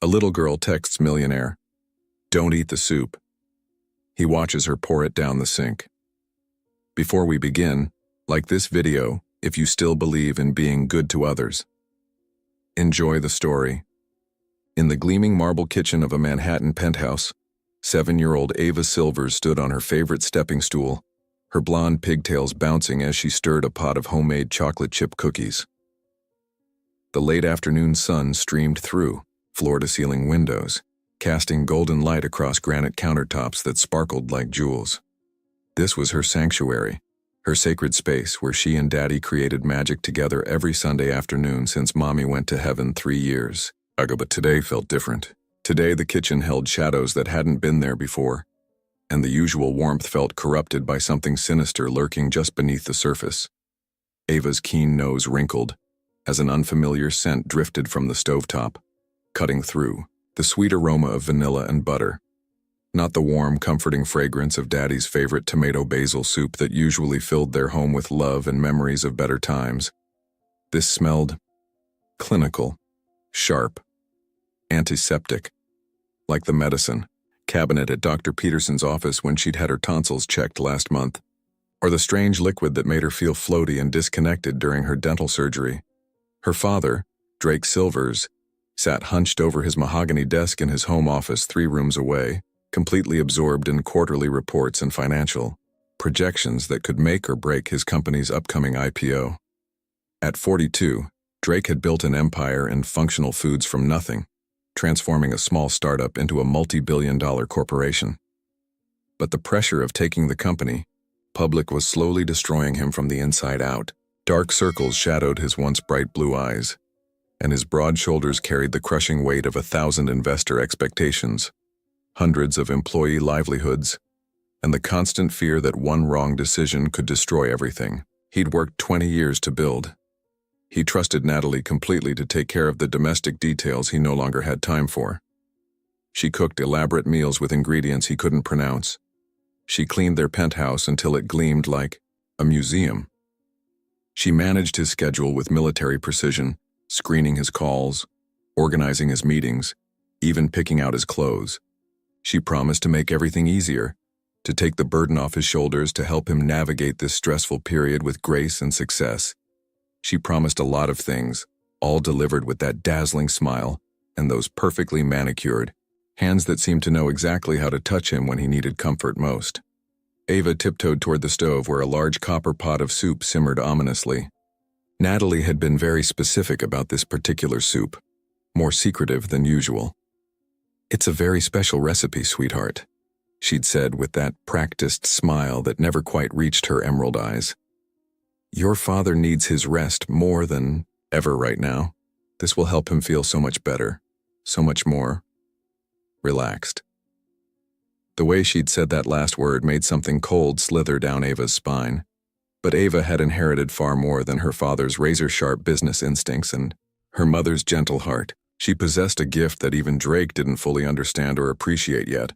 A little girl texts Millionaire, "Don't eat the soup." He watches her pour it down the sink. Before we begin, like this video if you still believe in being good to others. Enjoy the story. In the gleaming marble kitchen of a Manhattan penthouse, 7-year-old Ava Silvers stood on her favorite stepping stool, her blonde pigtails bouncing as she stirred a pot of homemade chocolate chip cookies. The late afternoon sun streamed through floor-to-ceiling windows, casting golden light across granite countertops that sparkled like jewels. This was her sanctuary, her sacred space where she and Daddy created magic together every Sunday afternoon since Mommy went to heaven 3 years ago. But today felt different. Today the kitchen held shadows that hadn't been there before, and the usual warmth felt corrupted by something sinister lurking just beneath the surface. Ava's keen nose wrinkled as an unfamiliar scent drifted from the stovetop, cutting through, the sweet aroma of vanilla and butter. Not the warm, comforting fragrance of Daddy's favorite tomato basil soup that usually filled their home with love and memories of better times. This smelled clinical, sharp, antiseptic, like the medicine cabinet at Dr. Peterson's office when she'd had her tonsils checked last month, or the strange liquid that made her feel floaty and disconnected during her dental surgery. Her father, Drake Silvers, sat hunched over his mahogany desk in his home office 3 rooms away, completely absorbed in quarterly reports and financial projections that could make or break his company's upcoming IPO. At 42, Drake had built an empire in functional foods from nothing, transforming a small startup into a multi-billion-dollar corporation. But the pressure of taking the company public was slowly destroying him from the inside out. Dark circles shadowed his once bright blue eyes, and his broad shoulders carried the crushing weight of 1,000 investor expectations, hundreds of employee livelihoods, and the constant fear that one wrong decision could destroy everything he'd worked 20 years to build. He trusted Natalie completely to take care of the domestic details he no longer had time for. She cooked elaborate meals with ingredients he couldn't pronounce. She cleaned their penthouse until it gleamed like a museum. She managed his schedule with military precision, screening his calls, organizing his meetings, even picking out his clothes. She promised to make everything easier, to take the burden off his shoulders, to help him navigate this stressful period with grace and success. She promised a lot of things, all delivered with that dazzling smile and those perfectly manicured hands that seemed to know exactly how to touch him when he needed comfort most. Ava tiptoed toward the stove where a large copper pot of soup simmered ominously. Natalie had been very specific about this particular soup, more secretive than usual. "It's a very special recipe, sweetheart," she'd said with that practiced smile that never quite reached her emerald eyes. "Your father needs his rest more than ever right now. This will help him feel so much better, so much more relaxed." The way she'd said that last word made something cold slither down Ava's spine. But Ava had inherited far more than her father's razor-sharp business instincts and her mother's gentle heart. She possessed a gift that even Drake didn't fully understand or appreciate yet.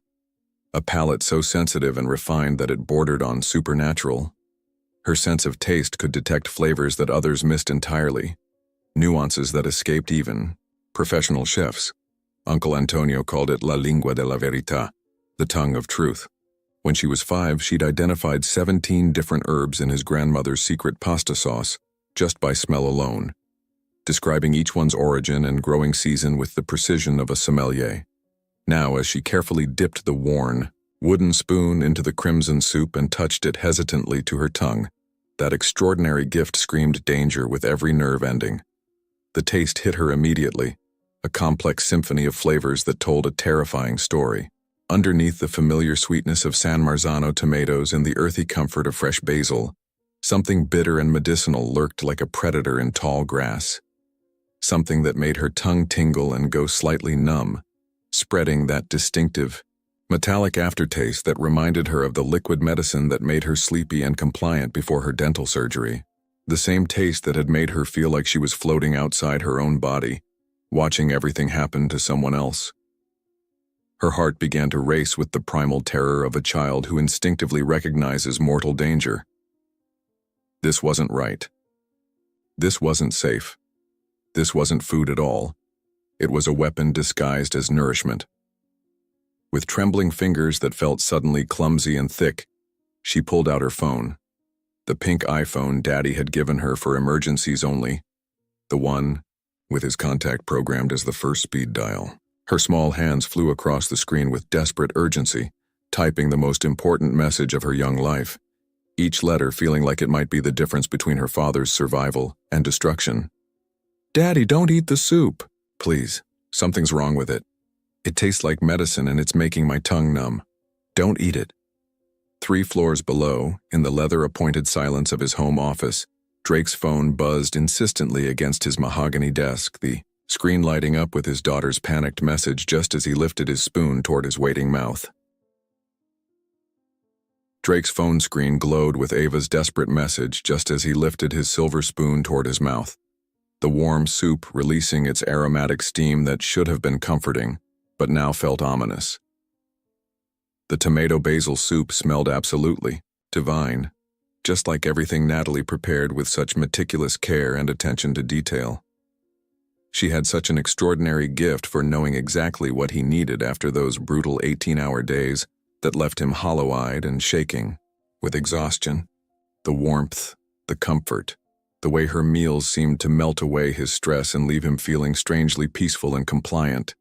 A palate so sensitive and refined that it bordered on supernatural. Her sense of taste could detect flavors that others missed entirely, nuances that escaped even professional chefs. Uncle Antonio called it la lingua de la verità, the tongue of truth. When she was 5, she'd identified 17 different herbs in his grandmother's secret pasta sauce, just by smell alone, describing each one's origin and growing season with the precision of a sommelier. Now, as she carefully dipped the worn, wooden spoon into the crimson soup and touched it hesitantly to her tongue, that extraordinary gift screamed danger with every nerve ending. The taste hit her immediately, a complex symphony of flavors that told a terrifying story. Underneath the familiar sweetness of San Marzano tomatoes and the earthy comfort of fresh basil, something bitter and medicinal lurked like a predator in tall grass. Something that made her tongue tingle and go slightly numb, spreading that distinctive, metallic aftertaste that reminded her of the liquid medicine that made her sleepy and compliant before her dental surgery. The same taste that had made her feel like she was floating outside her own body, watching everything happen to someone else. Her heart began to race with the primal terror of a child who instinctively recognizes mortal danger. This wasn't right. This wasn't safe. This wasn't food at all. It was a weapon disguised as nourishment. With trembling fingers that felt suddenly clumsy and thick, she pulled out her phone. The pink iPhone Daddy had given her for emergencies only. The one with his contact programmed as the first speed dial. Her small hands flew across the screen with desperate urgency, typing the most important message of her young life, each letter feeling like it might be the difference between her father's survival and destruction. "Daddy, don't eat the soup. Please, something's wrong with it. It tastes like medicine and it's making my tongue numb. Don't eat it." 3 floors below, in the leather-appointed silence of his home office, Drake's phone buzzed insistently against his mahogany desk, the screen lighting up with his daughter's panicked message just as he lifted his spoon toward his waiting mouth. Drake's phone screen glowed with Ava's desperate message just as he lifted his silver spoon toward his mouth, the warm soup releasing its aromatic steam that should have been comforting, but now felt ominous. The tomato basil soup smelled absolutely divine, just like everything Natalie prepared with such meticulous care and attention to detail. She had such an extraordinary gift for knowing exactly what he needed after those brutal 18-hour days that left him hollow-eyed and shaking with exhaustion. The warmth, the comfort, the way her meals seemed to melt away his stress and leave him feeling strangely peaceful and compliant.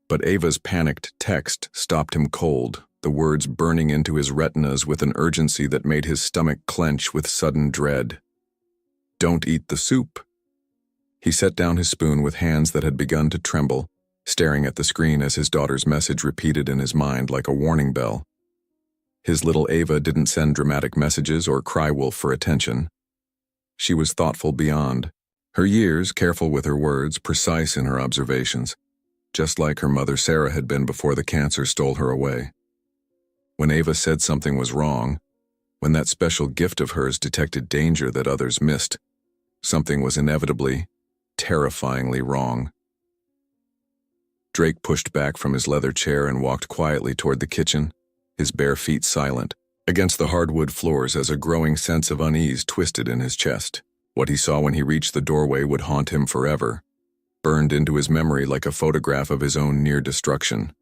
But Ava's panicked text stopped him cold, the words burning into his retinas with an urgency that made his stomach clench with sudden dread. "Don't eat the soup." He set down his spoon with hands that had begun to tremble, staring at the screen as his daughter's message repeated in his mind like a warning bell. His little Ava didn't send dramatic messages or cry wolf for attention. She was thoughtful beyond. Her years, careful with her words, precise in her observations, just like her mother Sarah had been before the cancer stole her away. When Ava said something was wrong, when that special gift of hers detected danger that others missed, something was inevitably, terrifyingly wrong. Drake pushed back from his leather chair and walked quietly toward the kitchen, his bare feet silent against the hardwood floors as a growing sense of unease twisted in his chest. What he saw when he reached the doorway would haunt him forever, burned into his memory like a photograph of his own near destruction.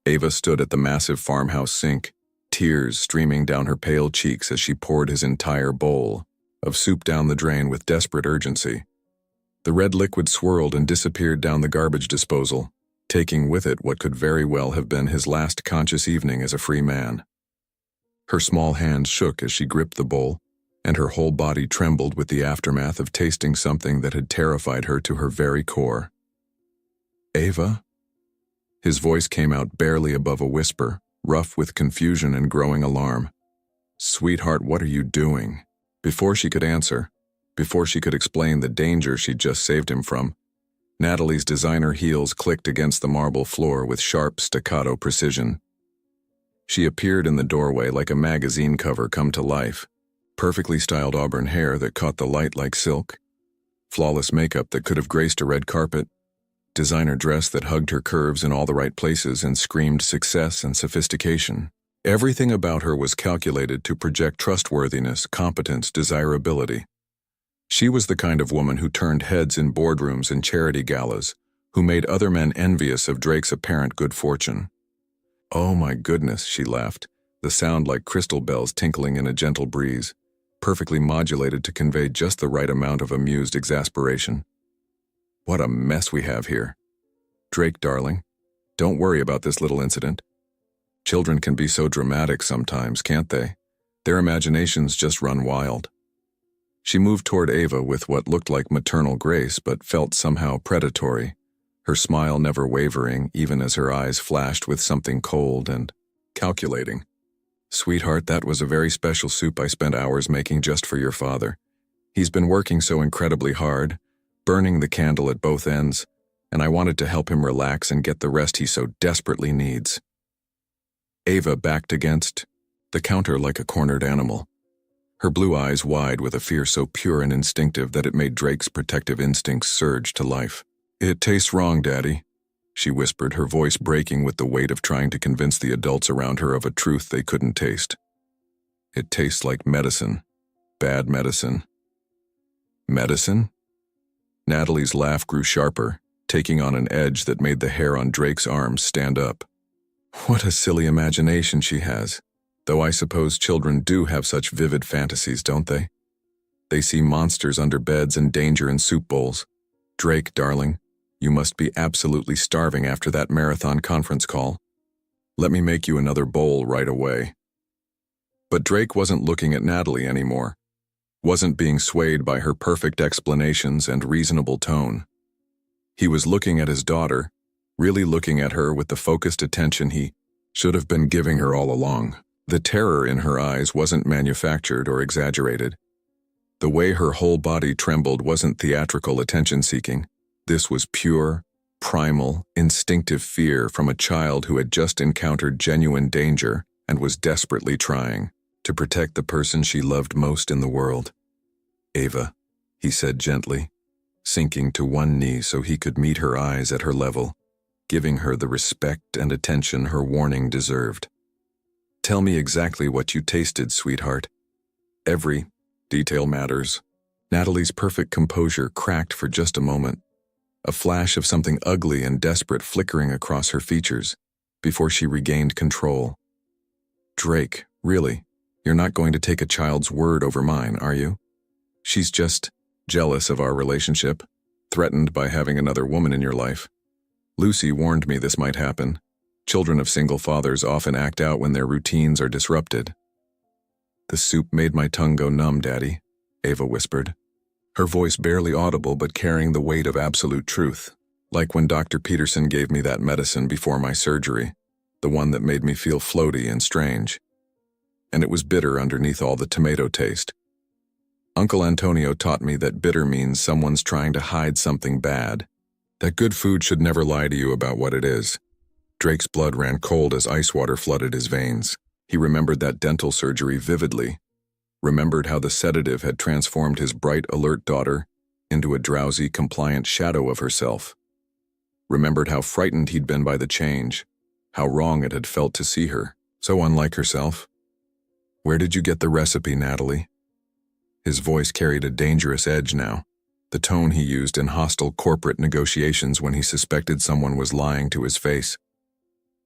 Ava stood at the massive farmhouse sink, tears streaming down her pale cheeks as she poured his entire bowl of soup down the drain with desperate urgency. The red liquid swirled and disappeared down the garbage disposal, taking with it what could very well have been his last conscious evening as a free man. Her small hand shook as she gripped the bowl, and her whole body trembled with the aftermath of tasting something that had terrified her to her very core. "Ava?" His voice came out barely above a whisper, rough with confusion and growing alarm. "Sweetheart, what are you doing?" Before she could answer, before she could explain the danger she'd just saved him from, Natalie's designer heels clicked against the marble floor with sharp staccato precision. She appeared in the doorway like a magazine cover come to life, perfectly styled auburn hair that caught the light like silk, flawless makeup that could have graced a red carpet, designer dress that hugged her curves in all the right places and screamed success and sophistication. Everything about her was calculated to project trustworthiness, competence, desirability. She was the kind of woman who turned heads in boardrooms and charity galas, who made other men envious of Drake's apparent good fortune. "Oh my goodness," she laughed, the sound like crystal bells tinkling in a gentle breeze, perfectly modulated to convey just the right amount of amused exasperation. "What a mess we have here. Drake, darling, don't worry about this little incident. Children can be so dramatic sometimes, can't they? Their imaginations just run wild." She moved toward Ava with what looked like maternal grace but felt somehow predatory, her smile never wavering even as her eyes flashed with something cold and calculating. "Sweetheart, that was a very special soup I spent hours making just for your father. He's been working so incredibly hard, burning the candle at both ends, and I wanted to help him relax and get the rest he so desperately needs." Ava backed against the counter like a cornered animal, her blue eyes wide with a fear so pure and instinctive that it made Drake's protective instincts surge to life. "It tastes wrong, Daddy," she whispered, her voice breaking with the weight of trying to convince the adults around her of a truth they couldn't taste. "It tastes like medicine. Bad medicine." "Medicine?" Natalie's laugh grew sharper, taking on an edge that made the hair on Drake's arms stand up. What a silly imagination she has, though I suppose children do have such vivid fantasies, don't they? They see monsters under beds and danger in soup bowls. Drake, darling, you must be absolutely starving after that marathon conference call. Let me make you another bowl right away. But Drake wasn't looking at Natalie anymore, wasn't being swayed by her perfect explanations and reasonable tone. He was looking at his daughter, really looking at her with the focused attention he should have been giving her all along. The terror in her eyes wasn't manufactured or exaggerated. The way her whole body trembled wasn't theatrical attention-seeking. This was pure, primal, instinctive fear from a child who had just encountered genuine danger and was desperately trying to protect the person she loved most in the world. "Ava," he said gently, sinking to one knee so he could meet her eyes at her level, giving her the respect and attention her warning deserved. "Tell me exactly what you tasted, sweetheart. Every detail matters." Natalie's perfect composure cracked for just a moment, a flash of something ugly and desperate flickering across her features, before she regained control. "Drake, really? You're not going to take a child's word over mine, are you? She's just jealous of our relationship, threatened by having another woman in your life. Lucy warned me this might happen. Children of single fathers often act out when their routines are disrupted." "The soup made my tongue go numb, Daddy," Ava whispered, her voice barely audible but carrying the weight of absolute truth, like when Dr. Peterson gave me that medicine before my surgery, the one that made me feel floaty and strange. And it was bitter underneath all the tomato taste. Uncle Antonio taught me that bitter means someone's trying to hide something bad, that good food should never lie to you about what it is. Drake's blood ran cold as ice water flooded his veins. He remembered that dental surgery vividly, remembered how the sedative had transformed his bright, alert daughter into a drowsy, compliant shadow of herself. Remembered how frightened he'd been by the change, how wrong it had felt to see her, so unlike herself. "Where did you get the recipe, Natalie?" His voice carried a dangerous edge now, the tone he used in hostile corporate negotiations when he suspected someone was lying to his face.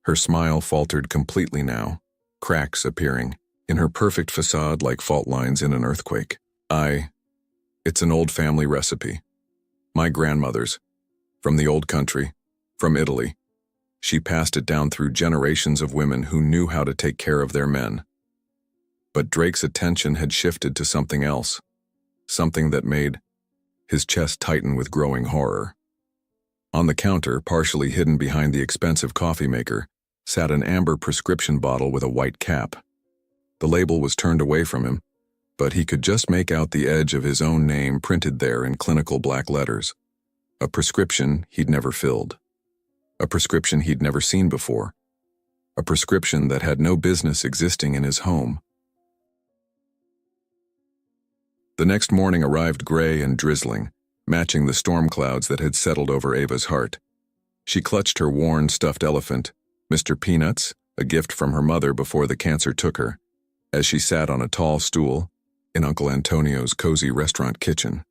Her smile faltered completely now, cracks appearing in her perfect facade like fault lines in an earthquake. It's an old family recipe. My grandmother's, from the old country, from Italy. She passed it down through generations of women who knew how to take care of their men. But Drake's attention had shifted to something else, something that made his chest tighten with growing horror. On the counter, partially hidden behind the expensive coffee maker, sat an amber prescription bottle with a white cap. The label was turned away from him, but he could just make out the edge of his own name printed there in clinical black letters. A prescription he'd never filled. A prescription he'd never seen before. A prescription that had no business existing in his home. The next morning arrived gray and drizzling, matching the storm clouds that had settled over Ava's heart. She clutched her worn stuffed elephant, Mr. Peanuts, a gift from her mother before the cancer took her, as she sat on a tall stool in Uncle Antonio's cozy restaurant kitchen.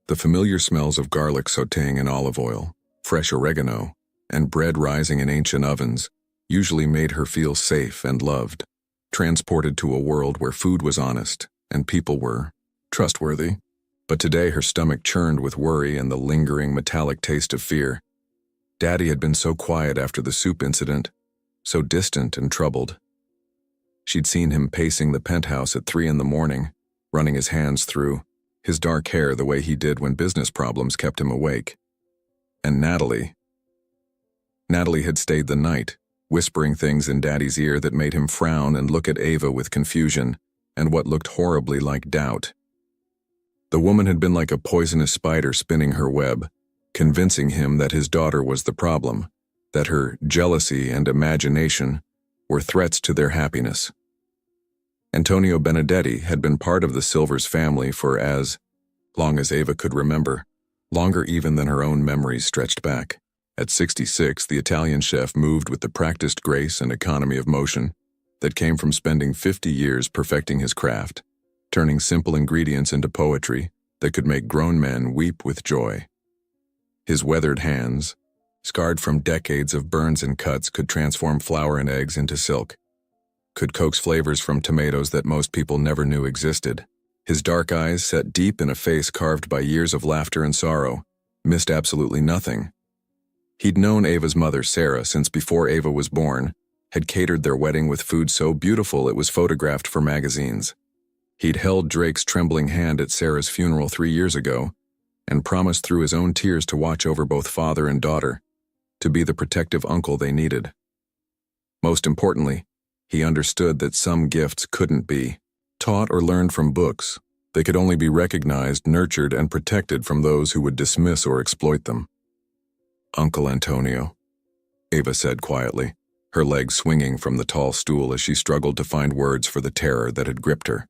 The familiar smells of garlic sautéing in olive oil, fresh oregano, and bread rising in ancient ovens usually made her feel safe and loved, transported to a world where food was honest and people were trustworthy. But today her stomach churned with worry and the lingering metallic taste of fear. Daddy had been so quiet after the soup incident, so distant and troubled. She'd seen him pacing the penthouse at 3 a.m, running his hands through his dark hair the way he did when business problems kept him awake. And Natalie had stayed the night, whispering things in Daddy's ear that made him frown and look at Ava with confusion and what looked horribly like doubt. The woman had been like a poisonous spider spinning her web, convincing him that his daughter was the problem, that her jealousy and imagination were threats to their happiness. Antonio Benedetti had been part of the Silvers family for as long as Ava could remember, longer even than her own memories stretched back. At 66, the Italian chef moved with the practiced grace and economy of motion that came from spending 50 years perfecting his craft, turning simple ingredients into poetry that could make grown men weep with joy. His weathered hands, scarred from decades of burns and cuts, could transform flour and eggs into silk, could coax flavors from tomatoes that most people never knew existed. His dark eyes, set deep in a face carved by years of laughter and sorrow, missed absolutely nothing. He'd known Ava's mother, Sarah, since before Ava was born, had catered their wedding with food so beautiful it was photographed for magazines. He'd held Drake's trembling hand at Sarah's funeral 3 years ago and promised through his own tears to watch over both father and daughter, to be the protective uncle they needed. Most importantly, he understood that some gifts couldn't be taught or learned from books. They could only be recognized, nurtured, and protected from those who would dismiss or exploit them. "Uncle Antonio," Ava said quietly, her legs swinging from the tall stool as she struggled to find words for the terror that had gripped her.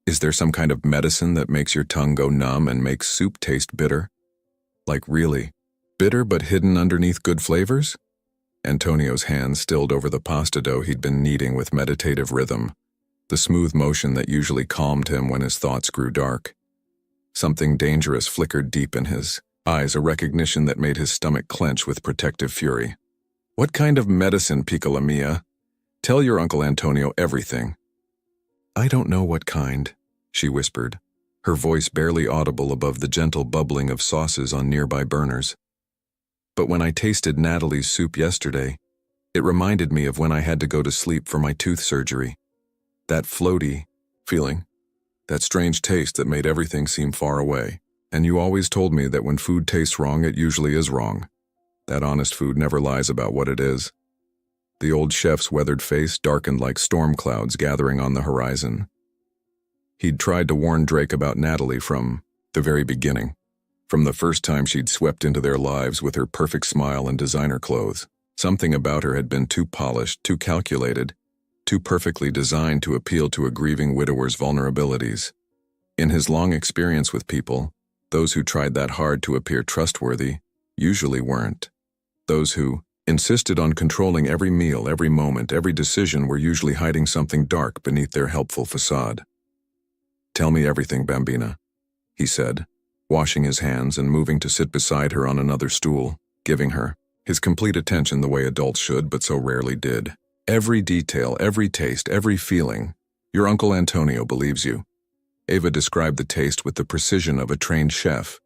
"Is there some kind of medicine that makes your tongue go numb and makes soup taste bitter? Like really bitter but hidden underneath good flavors?" Antonio's hand stilled over the pasta dough he'd been kneading with meditative rhythm, the smooth motion that usually calmed him when his thoughts grew dark. Something dangerous flickered deep in his eyes, a recognition that made his stomach clench with protective fury. "What kind of medicine, piccola mia? Tell your Uncle Antonio everything." "I don't know what kind," she whispered, her voice barely audible above the gentle bubbling of sauces on nearby burners. "But when I tasted Natalie's soup yesterday, it reminded me of when I had to go to sleep for my tooth surgery. That floaty feeling, that strange taste that made everything seem far away. And you always told me that when food tastes wrong, it usually is wrong. That honest food never lies about what it is." The old chef's weathered face darkened like storm clouds gathering on the horizon. He'd tried to warn Drake about Natalie from the very beginning, from the first time she'd swept into their lives with her perfect smile and designer clothes. Something about her had been too polished, too calculated, too perfectly designed to appeal to a grieving widower's vulnerabilities. In his long experience with people, those who tried that hard to appear trustworthy usually weren't. Those who insisted on controlling every meal, every moment, every decision were usually hiding something dark beneath their helpful facade. "Tell me everything, Bambina," he said, washing his hands and moving to sit beside her on another stool, giving her his complete attention the way adults should but so rarely did. "Every detail, every taste, every feeling. Your Uncle Antonio believes you." Ava described the taste with the precision of a trained chef,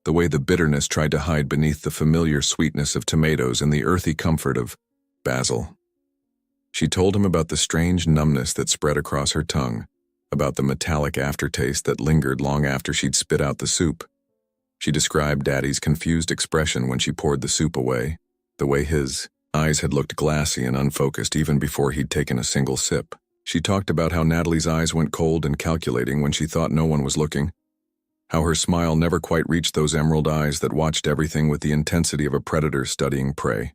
the way the bitterness tried to hide beneath the familiar sweetness of tomatoes and the earthy comfort of basil. She told him about the strange numbness that spread across her tongue, about the metallic aftertaste that lingered long after she'd spit out the soup. She described Daddy's confused expression when she poured the soup away, the way his eyes had looked glassy and unfocused even before he'd taken a single sip. She talked about how Natalie's eyes went cold and calculating when she thought no one was looking, how her smile never quite reached those emerald eyes that watched everything with the intensity of a predator studying prey.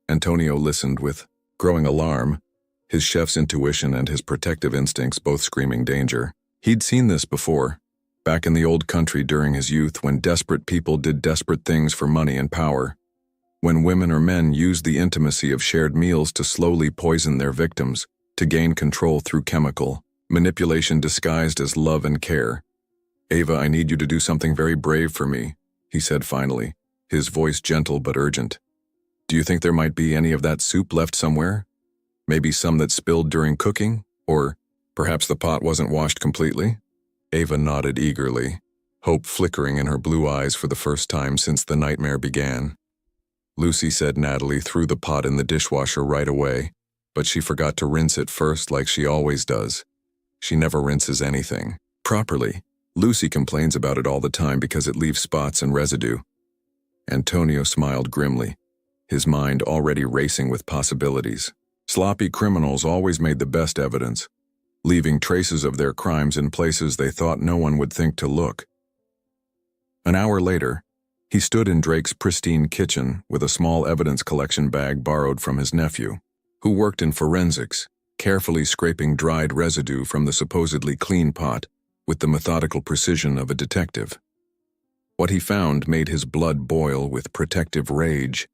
Antonio listened with growing alarm, his chef's intuition and his protective instincts both screaming danger. He'd seen this before, back in the old country during his youth when desperate people did desperate things for money and power, when women or men used the intimacy of shared meals to slowly poison their victims, to gain control through chemical manipulation disguised as love and care. "Ava, I need you to do something very brave for me," he said finally, his voice gentle but urgent. "Do you think there might be any of that soup left somewhere? Maybe some that spilled during cooking? Or perhaps the pot wasn't washed completely?" Ava nodded eagerly, hope flickering in her blue eyes for the first time since the nightmare began. "Lucy said Natalie threw the pot in the dishwasher right away, but she forgot to rinse it first like she always does. She never rinses anything properly. Lucy complains about it all the time because it leaves spots and residue." Antonio smiled grimly, his mind already racing with possibilities. Sloppy criminals always made the best evidence, leaving traces of their crimes in places they thought no one would think to look. An hour later, he stood in Drake's pristine kitchen with a small evidence collection bag borrowed from his nephew, who worked in forensics, carefully scraping dried residue from the supposedly clean pot with the methodical precision of a detective. What he found made his blood boil with protective rage.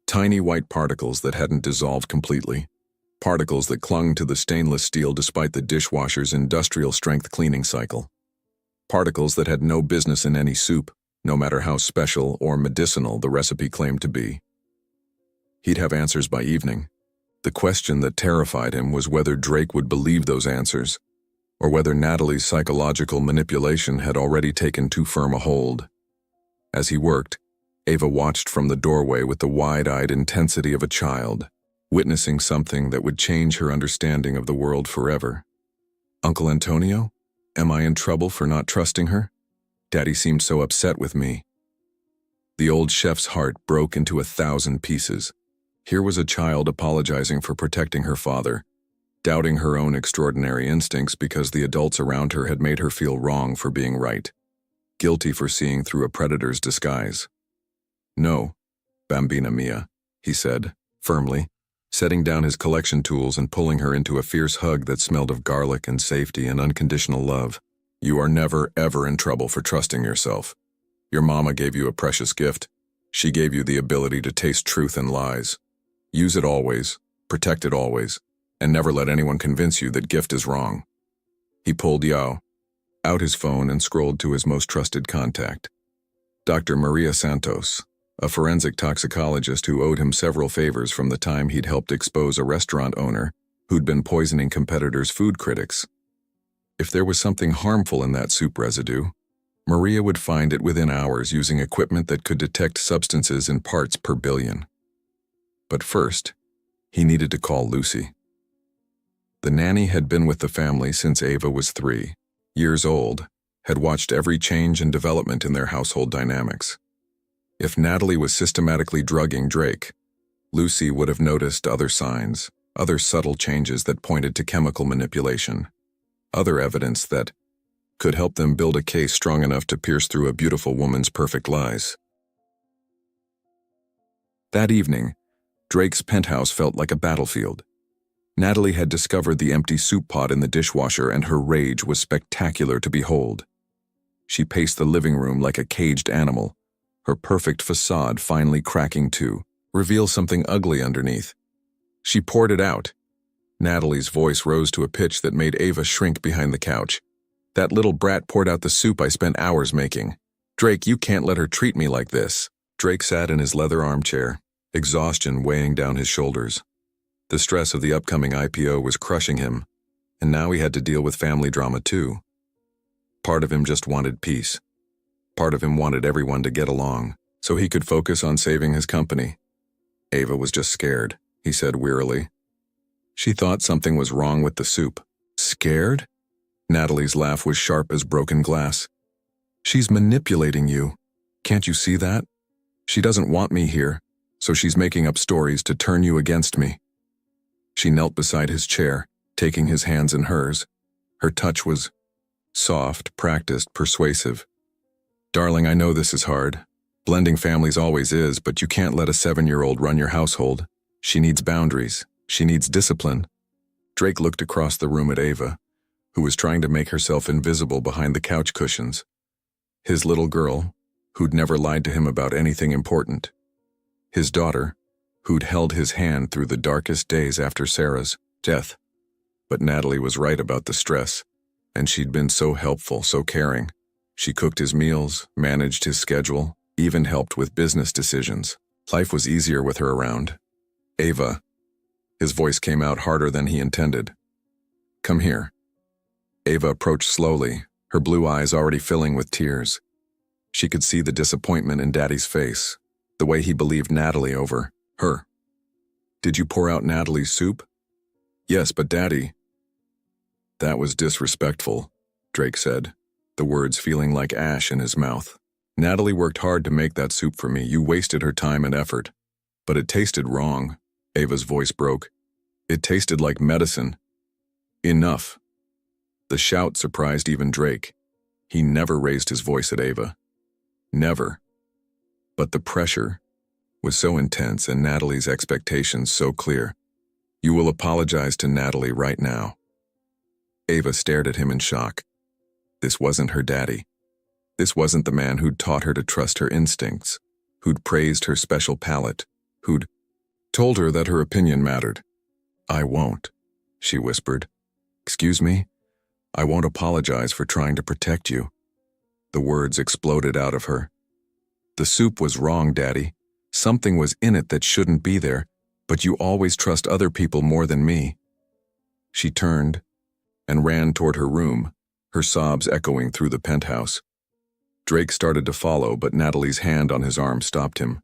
Tiny white particles that hadn't dissolved completely, particles that clung to the stainless steel despite the dishwasher's industrial-strength cleaning cycle, particles that had no business in any soup, no matter how special or medicinal the recipe claimed to be. He'd have answers by evening. The question that terrified him was whether Drake would believe those answers, or whether Natalie's psychological manipulation had already taken too firm a hold. As he worked, Ava watched from the doorway with the wide-eyed intensity of a child, witnessing something that would change her understanding of the world forever. "Uncle Antonio? Am I in trouble for not trusting her? Daddy seemed so upset with me." The old chef's heart broke into 1,000 pieces. Here was a child apologizing for protecting her father, doubting her own extraordinary instincts because the adults around her had made her feel wrong for being right, guilty for seeing through a predator's disguise. "No, Bambina Mia," he said, firmly, setting down his collection tools and pulling her into a fierce hug that smelled of garlic and safety and unconditional love. "You are never, ever in trouble for trusting yourself. Your mama gave you a precious gift. She gave you the ability to taste truth and lies. Use it always, protect it always, and never let anyone convince you that gift is wrong." He pulled out his phone and scrolled to his most trusted contact, Dr. Maria Santos, a forensic toxicologist who owed him several favors from the time he'd helped expose a restaurant owner who'd been poisoning competitors' food critics. If there was something harmful in that soup residue, Maria would find it within hours using equipment that could detect substances in parts per billion. But first, he needed to call Lucy. The nanny had been with the family since Ava was 3 years old, had watched every change and development in their household dynamics. If Natalie was systematically drugging Drake, Lucy would have noticed other signs, other subtle changes that pointed to chemical manipulation, other evidence that could help them build a case strong enough to pierce through a beautiful woman's perfect lies. That evening, Drake's penthouse felt like a battlefield. Natalie had discovered the empty soup pot in the dishwasher, and her rage was spectacular to behold. She paced the living room like a caged animal, her perfect facade finally cracking to reveal something ugly underneath. She poured it out. Natalie's voice rose to a pitch that made Ava shrink behind the couch. "That little brat poured out the soup I spent hours making. Drake, you can't let her treat me like this." Drake sat in his leather armchair, exhaustion weighing down his shoulders. The stress of the upcoming IPO was crushing him, and now he had to deal with family drama too. Part of him just wanted peace. Part of him wanted everyone to get along, so he could focus on saving his company. Ava was just scared, he said wearily. She thought something was wrong with the soup. "Scared?" Natalie's laugh was sharp as broken glass. "She's manipulating you. Can't you see that? She doesn't want me here, so she's making up stories to turn you against me." She knelt beside his chair, taking his hands in hers. Her touch was soft, practiced, persuasive. "Darling, I know this is hard. Blending families always is, but you can't let a 7-year-old run your household. She needs boundaries. She needs discipline." Drake looked across the room at Ava, who was trying to make herself invisible behind the couch cushions. His little girl, who'd never lied to him about anything important. His daughter, who'd held his hand through the darkest days after Sarah's death. But Natalie was right about the stress, and she'd been so helpful, so caring. She cooked his meals, managed his schedule, even helped with business decisions. Life was easier with her around. "Ava," his voice came out harder than he intended. "Come here." Ava approached slowly, her blue eyes already filling with tears. She could see the disappointment in Daddy's face, the way he believed Natalie over her. "Did you pour out Natalie's soup?" "Yes, but Daddy." "That was disrespectful," Drake said, the words feeling like ash in his mouth. "Natalie worked hard to make that soup for me. You wasted her time and effort." "But it tasted wrong," Ava's voice broke. "It tasted like medicine." "Enough." The shout surprised even Drake. He never raised his voice at Ava. Never. But the pressure was so intense and Natalie's expectations so clear. "You will apologize to Natalie right now." Ava stared at him in shock. This wasn't her daddy. This wasn't the man who'd taught her to trust her instincts, who'd praised her special palate, who'd told her that her opinion mattered. "I won't," she whispered. "Excuse me? I won't apologize for trying to protect you." The words exploded out of her, The soup was wrong, Daddy. Something was in it that shouldn't be there, but you always trust other people more than me. She turned and ran toward her room, her sobs echoing through the penthouse. Drake started to follow, but Natalie's hand on his arm stopped him.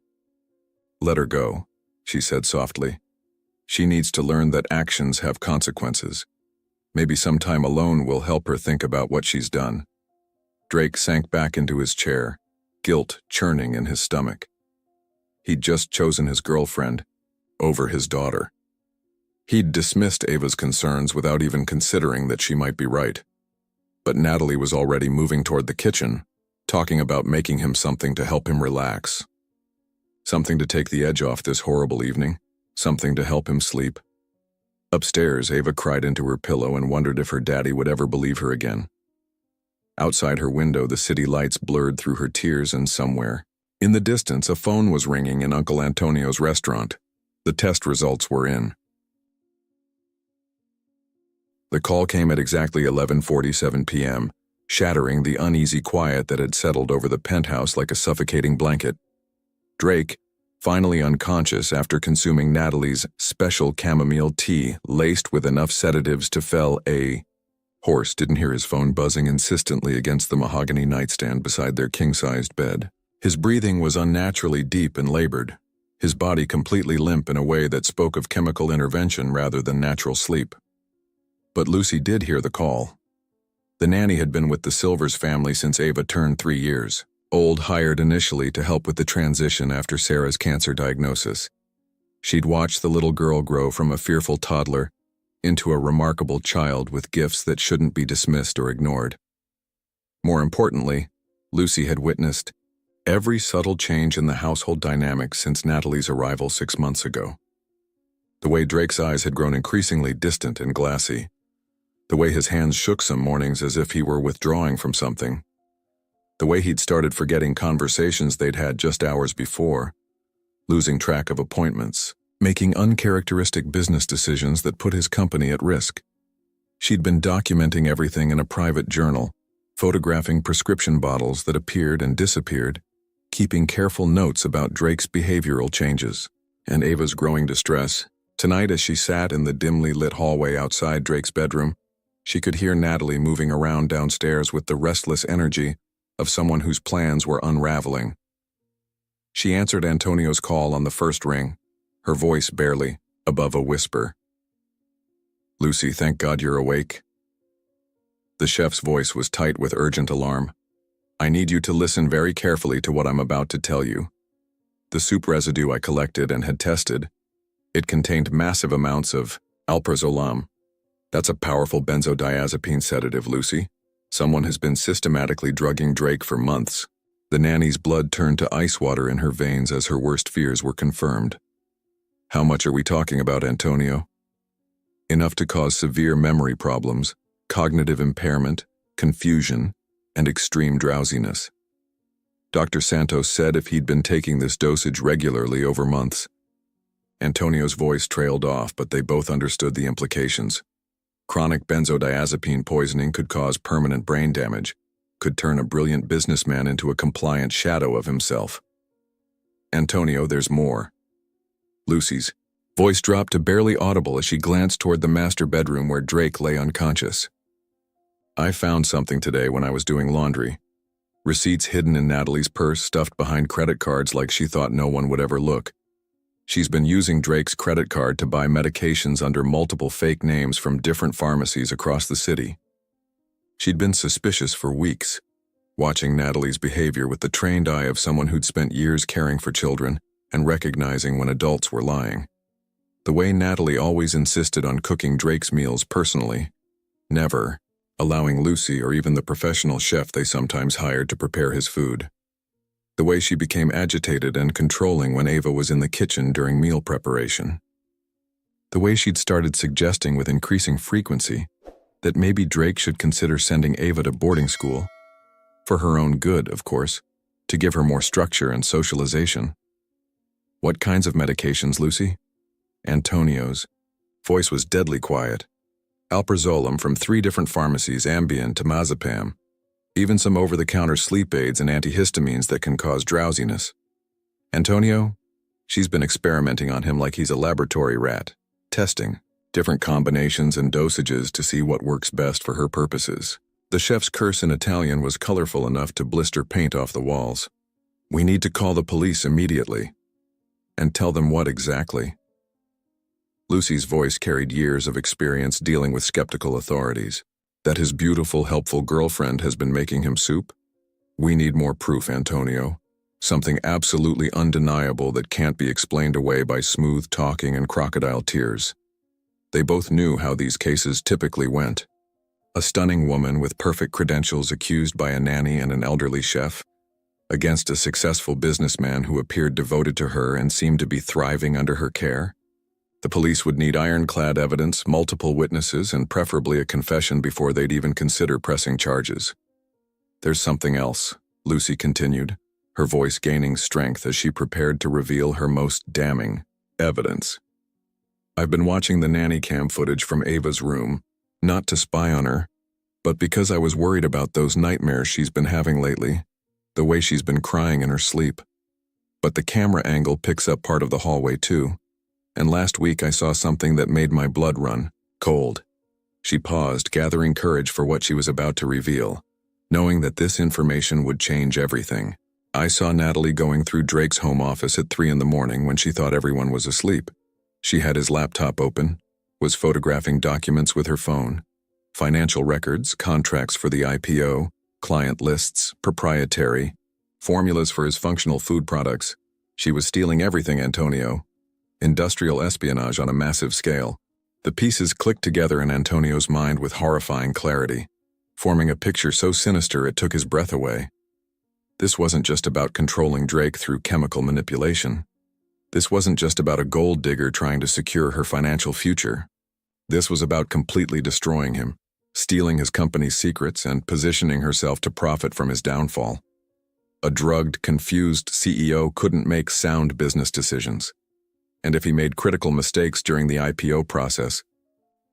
"Let her go," she said softly. "She needs to learn that actions have consequences. Maybe some time alone will help her think about what she's done." Drake sank back into his chair, guilt churning in his stomach. He'd just chosen his girlfriend over his daughter. He'd dismissed Ava's concerns without even considering that she might be right. But Natalie was already moving toward the kitchen, talking about making him something to help him relax. Something to take the edge off this horrible evening, something to help him sleep. Upstairs, Ava cried into her pillow and wondered if her daddy would ever believe her again. Outside her window, the city lights blurred through her tears, and somewhere, in the distance, a phone was ringing in Uncle Antonio's restaurant. The test results were in. The call came at exactly 11:47 p.m., shattering the uneasy quiet that had settled over the penthouse like a suffocating blanket. Drake, finally unconscious after consuming Natalie's special chamomile tea laced with enough sedatives to fell a horse, didn't hear his phone buzzing insistently against the mahogany nightstand beside their king-sized bed. His breathing was unnaturally deep and labored, his body completely limp in a way that spoke of chemical intervention rather than natural sleep. But Lucy did hear the call. The nanny had been with the Silvers family since Ava turned 3 years old, hired initially to help with the transition after Sarah's cancer diagnosis. She'd watched the little girl grow from a fearful toddler into a remarkable child with gifts that shouldn't be dismissed or ignored. More importantly, Lucy had witnessed every subtle change in the household dynamics since Natalie's arrival 6 months ago. The way Drake's eyes had grown increasingly distant and glassy. The way his hands shook some mornings as if he were withdrawing from something. The way he'd started forgetting conversations they'd had just hours before, losing track of appointments, making uncharacteristic business decisions that put his company at risk. She'd been documenting everything in a private journal, photographing prescription bottles that appeared and disappeared, keeping careful notes about Drake's behavioral changes and Ava's growing distress. Tonight, as she sat in the dimly lit hallway outside Drake's bedroom, she could hear Natalie moving around downstairs with the restless energy of someone whose plans were unraveling. She answered Antonio's call on the first ring, her voice barely above a whisper. "Lucy, thank God you're awake." The chef's voice was tight with urgent alarm. "I need you to listen very carefully to what I'm about to tell you. The soup residue I collected and had tested, it contained massive amounts of alprazolam. That's a powerful benzodiazepine sedative, Lucy. Someone has been systematically drugging Drake for months." The nanny's blood turned to ice water in her veins as her worst fears were confirmed. "How much are we talking about, Antonio?" "Enough to cause severe memory problems, cognitive impairment, confusion, and extreme drowsiness. Dr. Santos said if he'd been taking this dosage regularly over months." Antonio's voice trailed off, but they both understood the implications. Chronic benzodiazepine poisoning could cause permanent brain damage, could turn a brilliant businessman into a compliant shadow of himself. "Antonio, there's more." Lucy's voice dropped to barely audible as she glanced toward the master bedroom where Drake lay unconscious. "I found something today when I was doing laundry. Receipts hidden in Natalie's purse, stuffed behind credit cards like she thought no one would ever look. She's been using Drake's credit card to buy medications under multiple fake names from different pharmacies across the city. She'd been suspicious for weeks, watching Natalie's behavior with the trained eye of someone who'd spent years caring for children and recognizing when adults were lying. The way Natalie always insisted on cooking Drake's meals personally, never allowing Lucy or even the professional chef they sometimes hired to prepare his food. The way she became agitated and controlling when Ava was in the kitchen during meal preparation. The way she'd started suggesting with increasing frequency that maybe Drake should consider sending Ava to boarding school, for her own good, of course, to give her more structure and socialization. "What kinds of medications, Lucy?" Antonio's voice was deadly quiet. "Alprazolam from 3 different pharmacies, Ambien to Mazepam. even some over-the-counter sleep aids and antihistamines that can cause drowsiness. Antonio? She's been experimenting on him like he's a laboratory rat, testing different combinations and dosages to see what works best for her purposes. The chef's curse in Italian was colorful enough to blister paint off the walls. We need to call the police immediately. And tell them what exactly? Lucy's voice carried years of experience dealing with skeptical authorities. That his beautiful, helpful girlfriend has been making him soup? We need more proof, Antonio. Something absolutely undeniable that can't be explained away by smooth talking and crocodile tears. They both knew how these cases typically went. A stunning woman with perfect credentials accused by a nanny and an elderly chef, against a successful businessman who appeared devoted to her and seemed to be thriving under her care. The police would need ironclad evidence, multiple witnesses, and preferably a confession before they'd even consider pressing charges. There's something else, Lucy continued, her voice gaining strength as she prepared to reveal her most damning evidence. I've been watching the nanny cam footage from Ava's room, not to spy on her, but because I was worried about those nightmares she's been having lately, the way she's been crying in her sleep. But the camera angle picks up part of the hallway too, and last week I saw something that made my blood run cold. She paused, gathering courage for what she was about to reveal, knowing that this information would change everything. I saw Natalie going through Drake's home office at 3 a.m. when she thought everyone was asleep. She had his laptop open, was photographing documents with her phone, financial records, contracts for the IPO, client lists, proprietary, formulas for his functional food products. She was stealing everything, Antonio. Industrial espionage on a massive scale. The pieces clicked together in Antonio's mind with horrifying clarity, forming a picture so sinister it took his breath away. This wasn't just about controlling Drake through chemical manipulation. This wasn't just about a gold digger trying to secure her financial future. This was about completely destroying him, stealing his company's secrets and positioning herself to profit from his downfall. A drugged, confused CEO couldn't make sound business decisions. And if he made critical mistakes during the IPO process,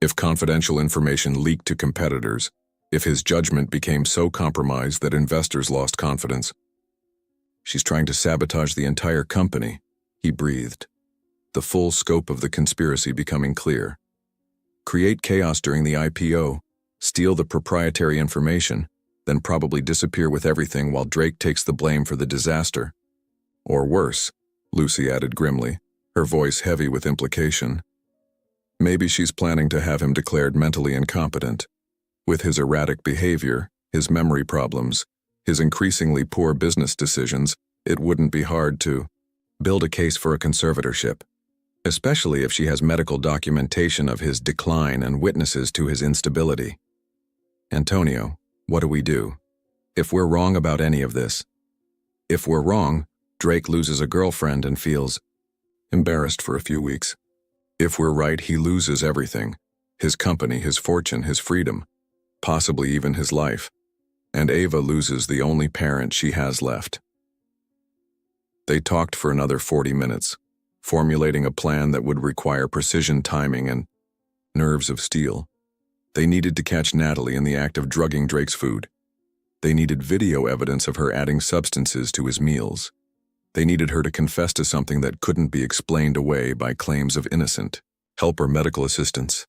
if confidential information leaked to competitors, if his judgment became so compromised that investors lost confidence. She's trying to sabotage the entire company, he breathed, the full scope of the conspiracy becoming clear. Create chaos during the IPO, steal the proprietary information, then probably disappear with everything while Drake takes the blame for the disaster. Or worse, Lucy added grimly, her voice heavy with implication. Maybe she's planning to have him declared mentally incompetent. With his erratic behavior, his memory problems, his increasingly poor business decisions, it wouldn't be hard to build a case for a conservatorship, especially if she has medical documentation of his decline and witnesses to his instability. Antonio, what do we do? If we're wrong about any of this, if we're wrong, Drake loses a girlfriend and feels embarrassed for a few weeks. If we're right, he loses everything. His company, his fortune, his freedom, possibly even his life. And Ava loses the only parent she has left. They talked for another 40 minutes, formulating a plan that would require precision timing and nerves of steel. They needed to catch Natalie in the act of drugging Drake's food. They needed video evidence of her adding substances to his meals. They needed her to confess to something that couldn't be explained away by claims of innocent help or medical assistance.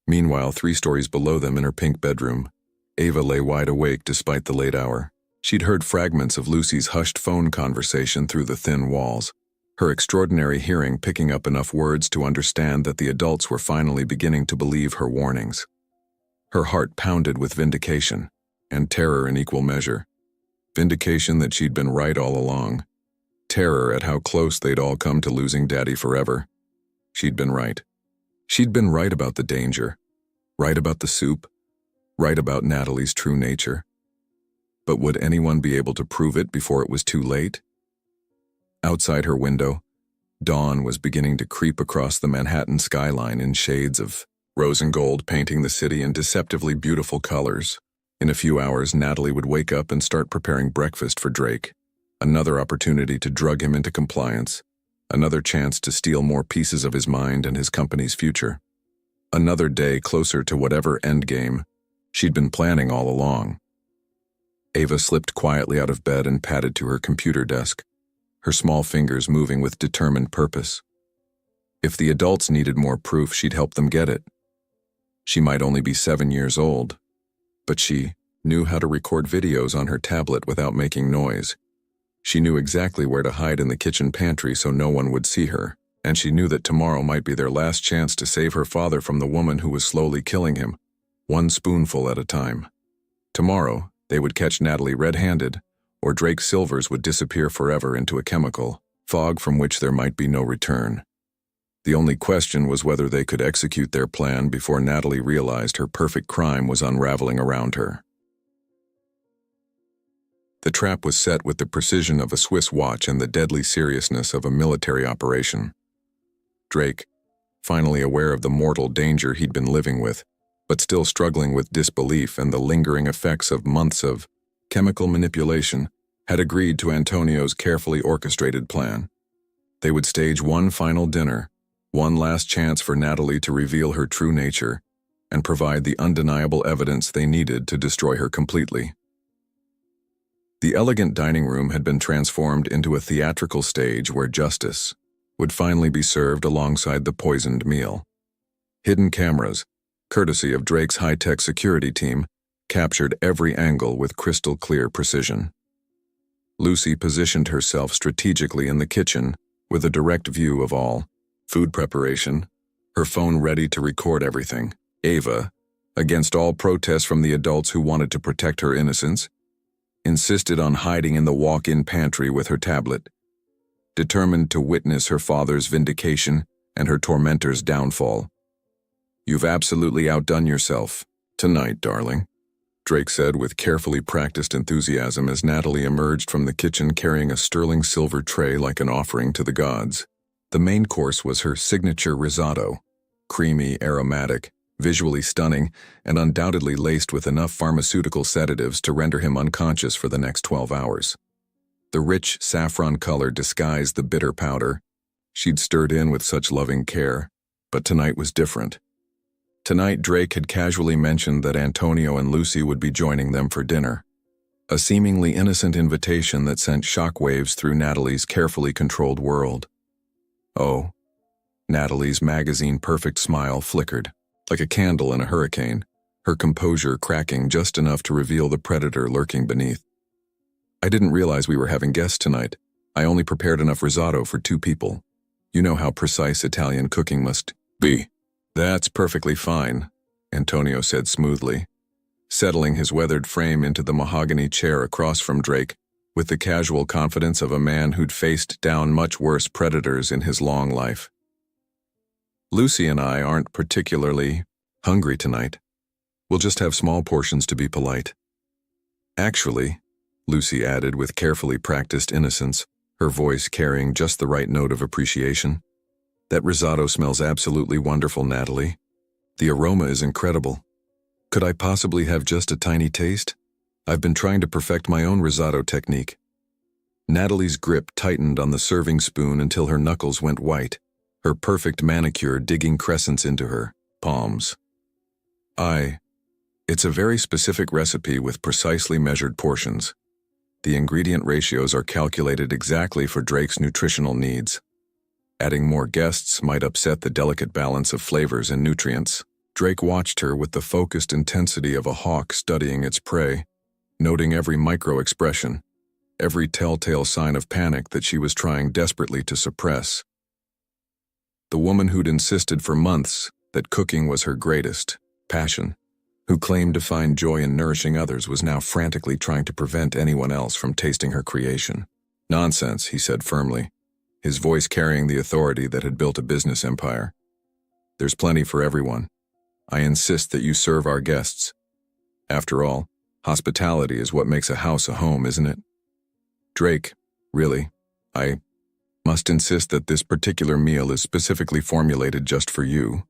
Meanwhile, 3 stories below them in her pink bedroom, Ava lay wide awake despite the late hour. She'd heard fragments of Lucy's hushed phone conversation through the thin walls, her extraordinary hearing picking up enough words to understand that the adults were finally beginning to believe her warnings. Her heart pounded with vindication, and terror in equal measure. Vindication that she'd been right all along. Terror at how close they'd all come to losing Daddy forever. She'd been right. She'd been right about the danger, right about the soup, right about Natalie's true nature. But would anyone be able to prove it before it was too late? Outside her window, dawn was beginning to creep across the Manhattan skyline in shades of rose and gold, painting the city in deceptively beautiful colors. In a few hours, Natalie would wake up and start preparing breakfast for Drake. Another opportunity to drug him into compliance. Another chance to steal more pieces of his mind and his company's future. Another day closer to whatever endgame she'd been planning all along. Ava slipped quietly out of bed and padded to her computer desk, her small fingers moving with determined purpose. If the adults needed more proof, she'd help them get it. She might only be 7 years old, but she knew how to record videos on her tablet without making noise. She knew exactly where to hide in the kitchen pantry so no one would see her, and she knew that tomorrow might be their last chance to save her father from the woman who was slowly killing him, one spoonful at a time. Tomorrow, they would catch Natalie red-handed, or Drake Silvers would disappear forever into a chemical fog from which there might be no return. The only question was whether they could execute their plan before Natalie realized her perfect crime was unraveling around her. The trap was set with the precision of a Swiss watch and the deadly seriousness of a military operation. Drake, finally aware of the mortal danger he'd been living with, but still struggling with disbelief and the lingering effects of months of chemical manipulation, had agreed to Antonio's carefully orchestrated plan. They would stage one final dinner, one last chance for Natalie to reveal her true nature, and provide the undeniable evidence they needed to destroy her completely. The elegant dining room had been transformed into a theatrical stage where justice would finally be served alongside the poisoned meal. Hidden cameras, courtesy of Drake's high-tech security team, captured every angle with crystal-clear precision. Lucy positioned herself strategically in the kitchen with a direct view of all food preparation, her phone ready to record everything. Ava, against all protests from the adults who wanted to protect her innocence, insisted on hiding in the walk-in pantry with her tablet, determined to witness her father's vindication and her tormentor's downfall. "You've absolutely outdone yourself tonight, darling," Drake said with carefully practiced enthusiasm as Natalie emerged from the kitchen carrying a sterling silver tray like an offering to the gods. The main course was her signature risotto, creamy, aromatic, visually stunning, and undoubtedly laced with enough pharmaceutical sedatives to render him unconscious for the next 12 hours. The rich saffron color disguised the bitter powder she'd stirred in with such loving care, but tonight was different. Tonight, Drake had casually mentioned that Antonio and Lucy would be joining them for dinner, a seemingly innocent invitation that sent shockwaves through Natalie's carefully controlled world. Oh, Natalie's magazine-perfect smile flickered, like a candle in a hurricane, her composure cracking just enough to reveal the predator lurking beneath. "I didn't realize we were having guests tonight. I only prepared enough risotto for 2 people. You know how precise Italian cooking must be." "That's perfectly fine," Antonio said smoothly, settling his weathered frame into the mahogany chair across from Drake with the casual confidence of a man who'd faced down much worse predators in his long life. "Lucy and I aren't particularly hungry tonight. We'll just have small portions to be polite." "Actually," Lucy added with carefully practiced innocence, her voice carrying just the right note of appreciation, "that risotto smells absolutely wonderful, Natalie. The aroma is incredible. Could I possibly have just a tiny taste? I've been trying to perfect my own risotto technique." Natalie's grip tightened on the serving spoon until her knuckles went white, her perfect manicure digging crescents into her palms. It's a very specific recipe with precisely measured portions. The ingredient ratios are calculated exactly for Drake's nutritional needs. Adding more guests might upset the delicate balance of flavors and nutrients." Drake watched her with the focused intensity of a hawk studying its prey, noting every micro-expression, every telltale sign of panic that she was trying desperately to suppress. The woman who'd insisted for months that cooking was her greatest passion, who claimed to find joy in nourishing others, was now frantically trying to prevent anyone else from tasting her creation. "Nonsense," he said firmly, his voice carrying the authority that had built a business empire. "There's plenty for everyone. I insist that you serve our guests. After all, hospitality is what makes a house a home, isn't it?" "Drake, really, I must insist that this particular meal is specifically formulated just for you."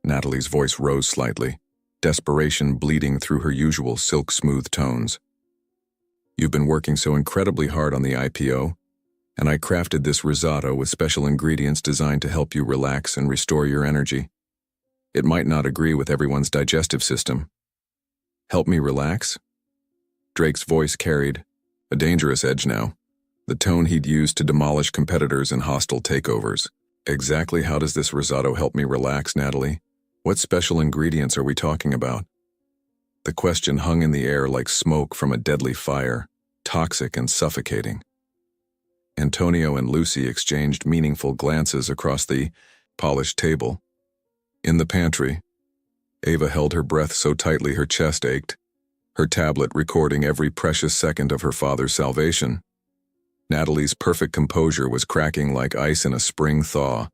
Natalie's voice rose slightly, desperation bleeding through her usual silk-smooth tones. "You've been working so incredibly hard on the IPO, and I crafted this risotto with special ingredients designed to help you relax and restore your energy. It might not agree with everyone's digestive system." "Help me relax?" Drake's voice carried a dangerous edge now, the tone he'd used to demolish competitors in hostile takeovers. Exactly how does this risotto help me relax, Natalie? What special ingredients are we talking about? The question hung in the air like smoke from a deadly fire, toxic and suffocating. Antonio and Lucy exchanged meaningful glances across the polished table. In the pantry, Ava held her breath so tightly her chest ached, her tablet recording every precious second of her father's salvation. Natalie's perfect composure was cracking like ice in a spring thaw,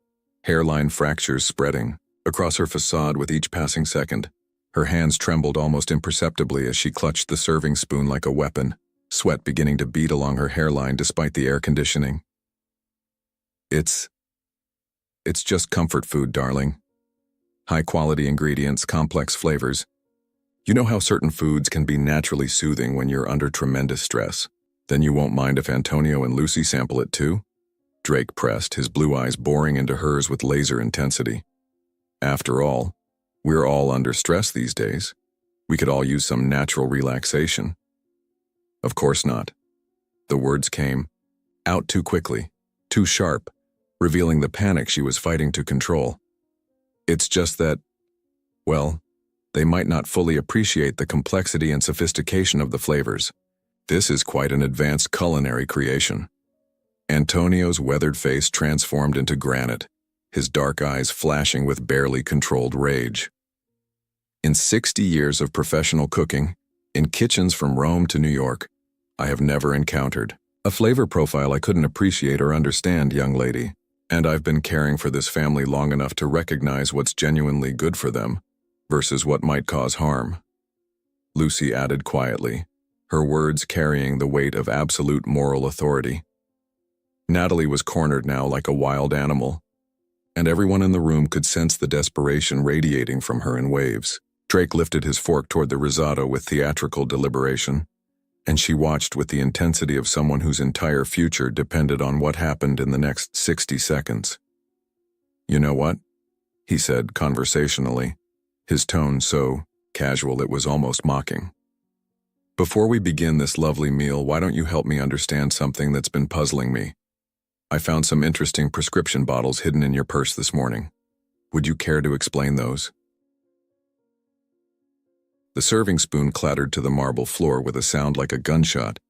hairline fractures spreading across her facade with each passing second. Her hands trembled almost imperceptibly as she clutched the serving spoon like a weapon, sweat beginning to bead along her hairline despite the air conditioning. It's just comfort food, darling. High-quality ingredients, complex flavors. You know how certain foods can be naturally soothing when you're under tremendous stress? Then you won't mind if Antonio and Lucy sample it too? Drake pressed, his blue eyes boring into hers with laser intensity. After all, we're all under stress these days. We could all use some natural relaxation. Of course not. The words came out too quickly, too sharp, revealing the panic she was fighting to control. It's just that, well, they might not fully appreciate the complexity and sophistication of the flavors. This is quite an advanced culinary creation. Antonio's weathered face transformed into granite, his dark eyes flashing with barely controlled rage. In 60 years of professional cooking, in kitchens from Rome to New York, I have never encountered a flavor profile I couldn't appreciate or understand, young lady, and I've been caring for this family long enough to recognize what's genuinely good for them versus what might cause harm. Lucy added quietly, her words carrying the weight of absolute moral authority. Natalie was cornered now like a wild animal, and everyone in the room could sense the desperation radiating from her in waves. Drake lifted his fork toward the risotto with theatrical deliberation, and she watched with the intensity of someone whose entire future depended on what happened in the next 60 seconds. "You know what?" he said conversationally, his tone so casual it was almost mocking. "Before we begin this lovely meal, why don't you help me understand something that's been puzzling me? I found some interesting prescription bottles hidden in your purse this morning. Would you care to explain those?" The serving spoon clattered to the marble floor with a sound like a gunshot.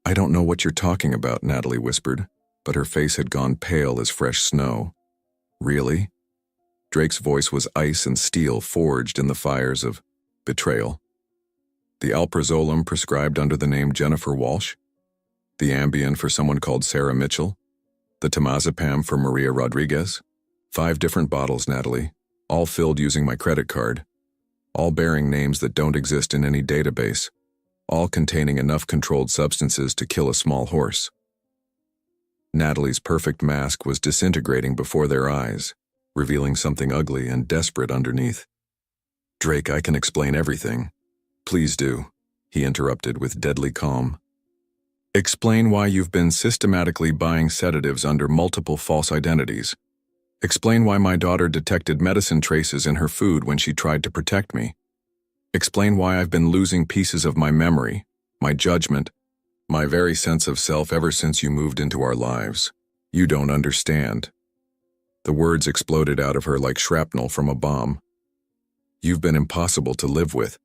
"I don't know what you're talking about," Natalie whispered, but her face had gone pale as fresh snow. "Really?" Drake's voice was ice and steel forged in the fires of betrayal. "The alprazolam prescribed under the name Jennifer Walsh? The Ambien for someone called Sarah Mitchell? The temazepam for Maria Rodriguez? 5 different bottles, Natalie, all filled using my credit card, all bearing names that don't exist in any database, all containing enough controlled substances to kill a small horse." Natalie's perfect mask was disintegrating before their eyes, revealing something ugly and desperate underneath. "Drake, I can explain everything." "Please do," he interrupted with deadly calm. "Explain why you've been systematically buying sedatives under multiple false identities. Explain why my daughter detected medicine traces in her food when she tried to protect me. Explain why I've been losing pieces of my memory, my judgment, my very sense of self ever since you moved into our lives. You don't understand." The words exploded out of her like shrapnel from a bomb. "You've been impossible to live with.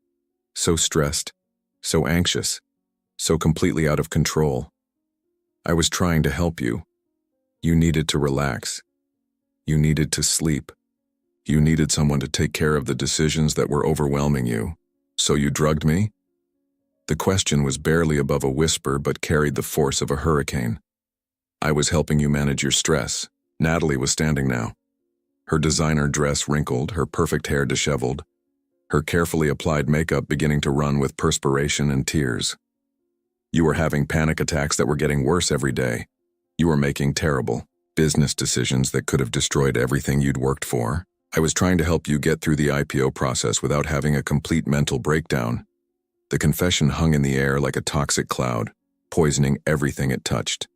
So stressed, so anxious, so completely out of control. I was trying to help you. You needed to relax. You needed to sleep. You needed someone to take care of the decisions that were overwhelming you. So you drugged me?" The question was barely above a whisper but carried the force of a hurricane. "I was helping you manage your stress." Natalie was standing now, her designer dress wrinkled, her perfect hair disheveled, her carefully applied makeup beginning to run with perspiration and tears. "You were having panic attacks that were getting worse every day. You were making terrible business decisions that could have destroyed everything you'd worked for. I was trying to help you get through the IPO process without having a complete mental breakdown." The confession hung in the air like a toxic cloud, poisoning everything it touched.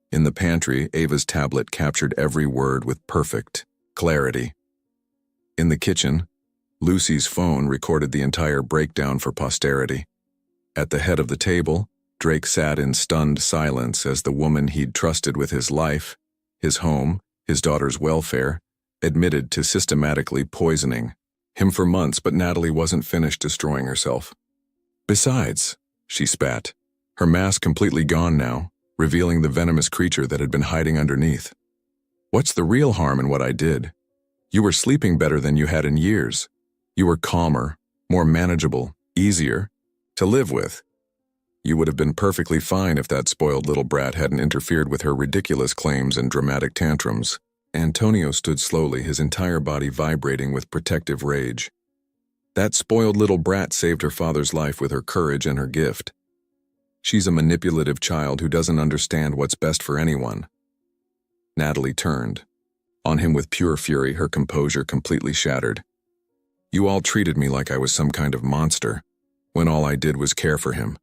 In the pantry, Ava's tablet captured every word with perfect clarity. In the kitchen, Lucy's phone recorded the entire breakdown for posterity. At the head of the table, Drake sat in stunned silence as the woman he'd trusted with his life, his home, his daughter's welfare, admitted to systematically poisoning him for months, but Natalie wasn't finished destroying herself. Besides, she spat, her mask completely gone now, revealing the venomous creature that had been hiding underneath. What's the real harm in what I did? You were sleeping better than you had in years. You were calmer, more manageable, easier to live with. You would have been perfectly fine if that spoiled little brat hadn't interfered with her ridiculous claims and dramatic tantrums. Antonio stood slowly, his entire body vibrating with protective rage. That spoiled little brat saved her father's life with her courage and her gift. She's a manipulative child who doesn't understand what's best for anyone. Natalie turned on him with pure fury, her composure completely shattered. You all treated me like I was some kind of monster, when all I did was care for him.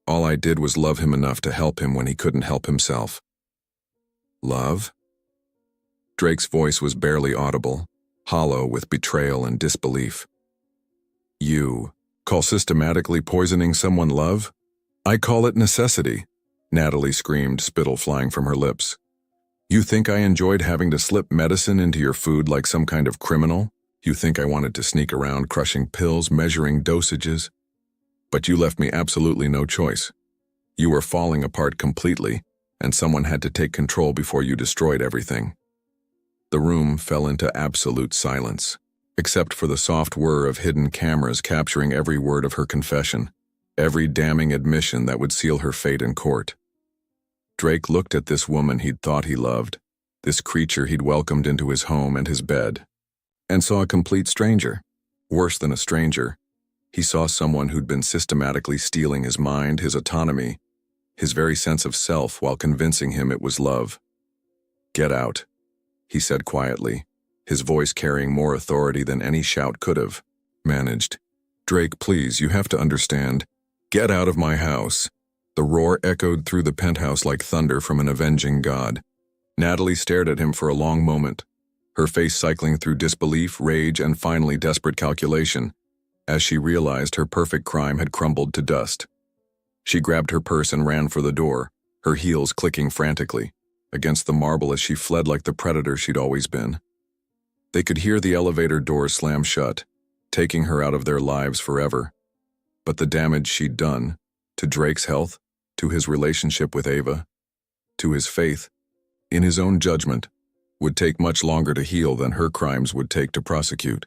All I did was love him enough to help him when he couldn't help himself. Love? Drake's voice was barely audible, hollow with betrayal and disbelief. You call systematically poisoning someone love? I call it necessity, Natalie screamed, spittle flying from her lips. You think I enjoyed having to slip medicine into your food like some kind of criminal? You think I wanted to sneak around crushing pills, measuring dosages? But you left me absolutely no choice. You were falling apart completely, and someone had to take control before you destroyed everything. The room fell into absolute silence, except for the soft whir of hidden cameras capturing every word of her confession, every damning admission that would seal her fate in court. Drake looked at this woman he'd thought he loved, this creature he'd welcomed into his home and his bed, and saw a complete stranger. Worse than a stranger, he saw someone who'd been systematically stealing his mind, his autonomy, his very sense of self while convincing him it was love. Get out, he said quietly, his voice carrying more authority than any shout could have managed. Drake, please, you have to understand. Get out of my house. The roar echoed through the penthouse like thunder from an avenging god. Natalie stared at him for a long moment, her face cycling through disbelief, rage, and finally desperate calculation, as she realized her perfect crime had crumbled to dust. She grabbed her purse and ran for the door, her heels clicking frantically against the marble as she fled like the predator she'd always been. They could hear the elevator doors slam shut, taking her out of their lives forever. But the damage she'd done, to Drake's health, to his relationship with Ava, to his faith, in his own judgment, would take much longer to heal than her crimes would take to prosecute.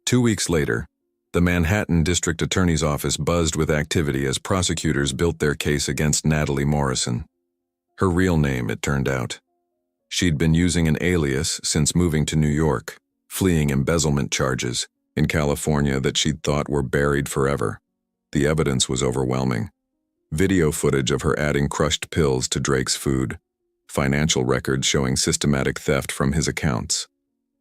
2 weeks later, the Manhattan District Attorney's Office buzzed with activity as prosecutors built their case against Natalie Morrison. Her real name, it turned out. She'd been using an alias since moving to New York, fleeing embezzlement charges in California that she'd thought were buried forever. The evidence was overwhelming. Video footage of her adding crushed pills to Drake's food, financial records showing systematic theft from his accounts,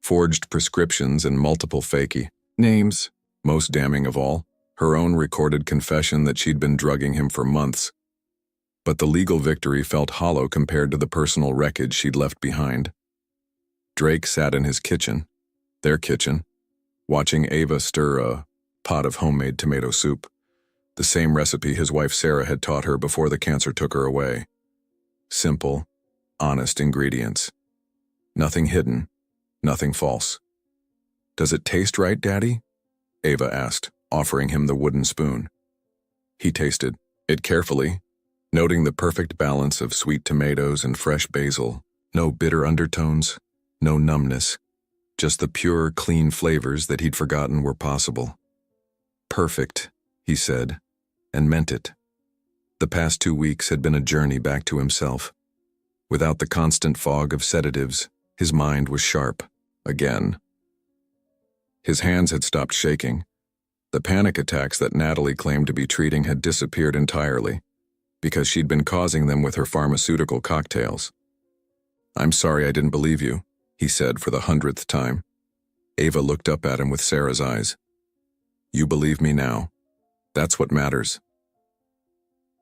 forged prescriptions and multiple fakey names. Most damning of all, her own recorded confession that she'd been drugging him for months. But the legal victory felt hollow compared to the personal wreckage she'd left behind. Drake sat in his kitchen, their kitchen, watching Ava stir a pot of homemade tomato soup, the same recipe his wife Sarah had taught her before the cancer took her away. Simple, honest ingredients. Nothing hidden, nothing false. Does it taste right, Daddy? Ava asked, offering him the wooden spoon. He tasted it carefully, noting the perfect balance of sweet tomatoes and fresh basil, no bitter undertones, no numbness, just the pure, clean flavors that he'd forgotten were possible. Perfect, he said, and meant it. The past 2 weeks had been a journey back to himself. Without the constant fog of sedatives, his mind was sharp, again. His hands had stopped shaking. The panic attacks that Natalie claimed to be treating had disappeared entirely, because she'd been causing them with her pharmaceutical cocktails. I'm sorry I didn't believe you, he said for the 100th time. Ava looked up at him with Sarah's eyes. You believe me now. That's what matters.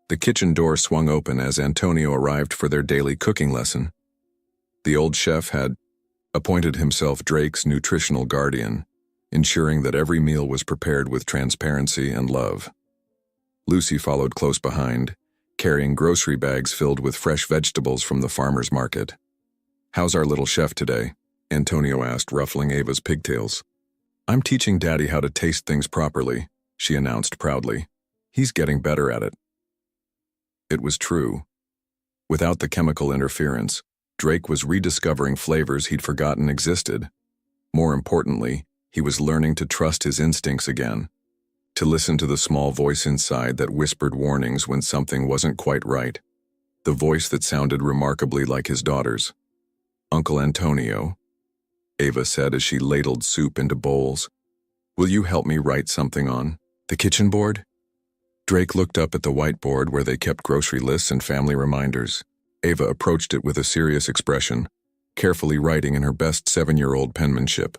The kitchen door swung open as Antonio arrived for their daily cooking lesson. The old chef had appointed himself Drake's nutritional guardian, ensuring that every meal was prepared with transparency and love. Lucy followed close behind, carrying grocery bags filled with fresh vegetables from the farmer's market. "How's our little chef today?" Antonio asked, ruffling Ava's pigtails. "I'm teaching Daddy how to taste things properly," she announced proudly. "He's getting better at it." It was true. Without the chemical interference, Drake was rediscovering flavors he'd forgotten existed. More importantly, he was learning to trust his instincts again, to listen to the small voice inside that whispered warnings when something wasn't quite right, the voice that sounded remarkably like his daughter's. "Uncle Antonio," Ava said as she ladled soup into bowls, "will you help me write something on the kitchen board?" Drake looked up at the whiteboard where they kept grocery lists and family reminders. Ava approached it with a serious expression, carefully writing in her best 7-year-old penmanship.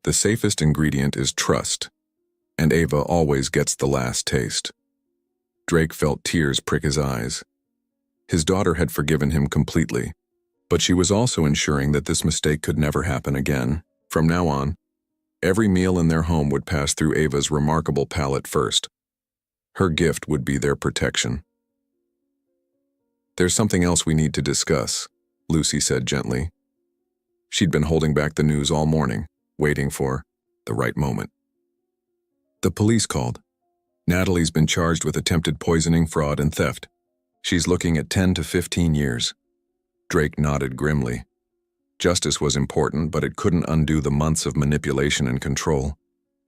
"The safest ingredient is trust, and Ava always gets the last taste." Drake felt tears prick his eyes. His daughter had forgiven him completely, but she was also ensuring that this mistake could never happen again. From now on, every meal in their home would pass through Ava's remarkable palate first. Her gift would be their protection. "There's something else we need to discuss," Lucy said gently. She'd been holding back the news all morning, waiting for the right moment. "The police called. Natalie's been charged with attempted poisoning, fraud, and theft. She's looking at 10 to 15 years. Drake nodded grimly. Justice was important, but it couldn't undo the months of manipulation and control.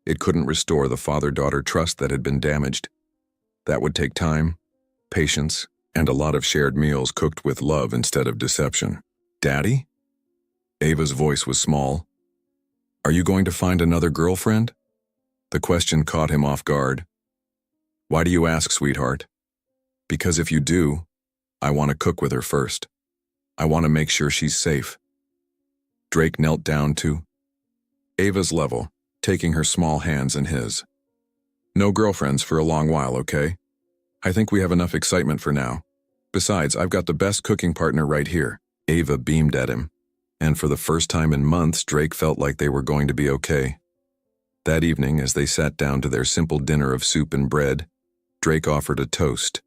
It couldn't restore the father-daughter trust that had been damaged. That would take time, patience, and a lot of shared meals cooked with love instead of deception. "Daddy?" Ava's voice was small. "Are you going to find another girlfriend?" The question caught him off guard. "Why do you ask, sweetheart?" "Because if you do, I want to cook with her first. I want to make sure she's safe." Drake knelt down to Ava's level, taking her small hands in his. "No girlfriends for a long while, okay? I think we have enough excitement for now. Besides, I've got the best cooking partner right here." Ava beamed at him, and for the first time in months, Drake felt like they were going to be okay. That evening, as they sat down to their simple dinner of soup and bread, Drake offered a toast.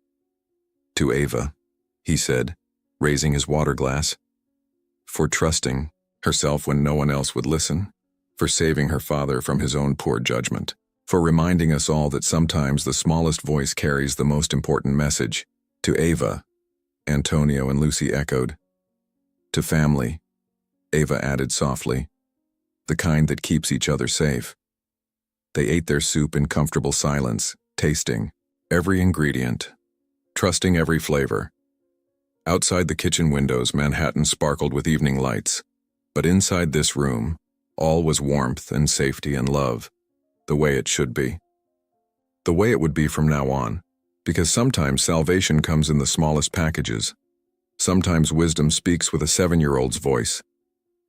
"To Ava," he said, raising his water glass. "For trusting herself when no one else would listen, for saving her father from his own poor judgment, for reminding us all that sometimes the smallest voice carries the most important message." "To Ava," Antonio and Lucy echoed. "To family," Ava added softly, "the kind that keeps each other safe." They ate their soup in comfortable silence, tasting every ingredient, trusting every flavor. Outside the kitchen windows, Manhattan sparkled with evening lights, but inside this room, all was warmth and safety and love, the way it should be. The way it would be from now on, because sometimes salvation comes in the smallest packages. Sometimes wisdom speaks with a 7-year-old's voice.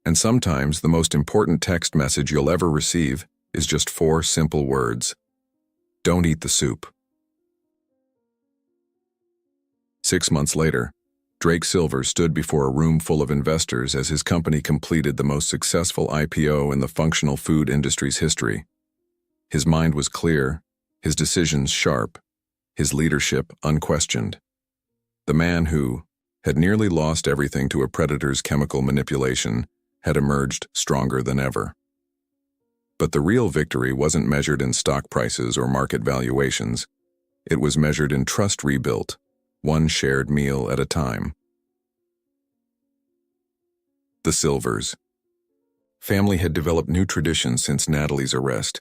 And sometimes the most important text message you'll ever receive is just 4 simple words. Don't eat the soup. 6 months later, Drake Silver stood before a room full of investors as his company completed the most successful IPO in the functional food industry's history. His mind was clear, his decisions sharp, his leadership unquestioned. The man who had nearly lost everything to a predator's chemical manipulation had emerged stronger than ever. But the real victory wasn't measured in stock prices or market valuations. It was measured in trust rebuilt, one shared meal at a time. The Silvers. Family had developed new traditions since Natalie's arrest.